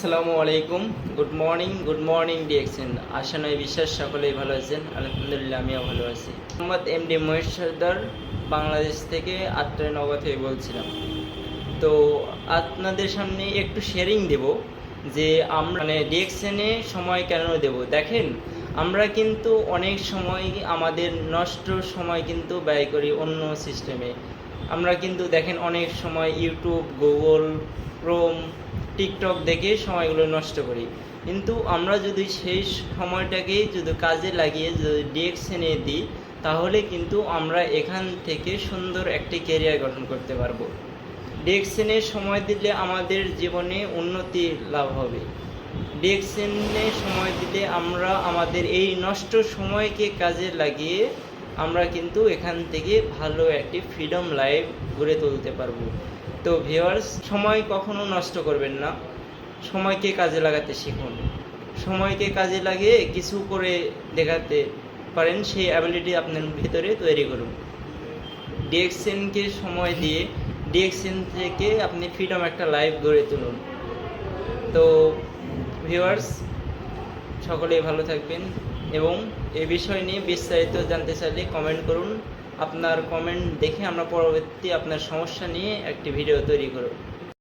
আসসালামু আলাইকুম। Good morning DXN. আশা নয় বিশ্বাস সকলেই ভালো আছেন। আলহামদুলিল্লাহ আমিও ভালো আছি। মোহাম্মদ এমডি মহেশ সর্দার, বাংলাদেশ থেকে আত্রাই নওগাঁ থেকে বলছিলাম। তো আপনাদের সামনে একটু শেয়ারিং দেব যে আমরা ডিএক্সএনে সময় কেন দেব। দেখেন, আমরা কিন্তু অনেক সময় আমাদের নষ্ট সময় কিন্তু ব্যয় করি অন্য সিস্টেমে। আমরা কিন্তু দেখেন অনেক সময় ইউটিউব, গুগল, ক্রোম, টিকটক দেখে সময়গুলো নষ্ট করি। কিন্তু আমরা যদি সেই সময়টাকেই যদি কাজে লাগিয়ে যদি ডিএক্সএনে দিই, তাহলে কিন্তু আমরা এখান থেকে সুন্দর একটি ক্যারিয়ার গঠন করতে পারবো। ডিএক্সএনে সময় দিলে আমাদের জীবনে উন্নতি লাভ হবে। ডিএক্সএনে সময় দিলে আমরা আমাদের এই নষ্ট সময়কে কাজে লাগিয়ে আমরা কিন্তু এখান থেকে ভালো একটি ফ্রিডম লাইফ গড়ে তুলতে পারবো। তো ভিউয়ার্স, সময় কখনো নষ্ট করবেন না, সময়কে কাজে লাগাতে শিখুন। সময়কে কাজে লাগিয়ে কিছু করে দেখাতে পারেন, সেই অ্যাবিলিটি আপনার ভিতরে তৈরি করুন। ডিএক্সএনকে সময় দিয়ে ডিএক্সএন থেকে আপনি ফ্রিডম একটা লাইফ গড়ে তুলুন। তো ভিউয়ার্স, সকলেই ভালো থাকবেন এবং এই বিষয় নিয়ে বিস্তারিত জানতে চাইলে কমেন্ট করুন। আপনার কমেন্ট দেখে আমরা পরবর্তী আপনার সমস্যা নিয়ে একটি ভিডিও তৈরি করব।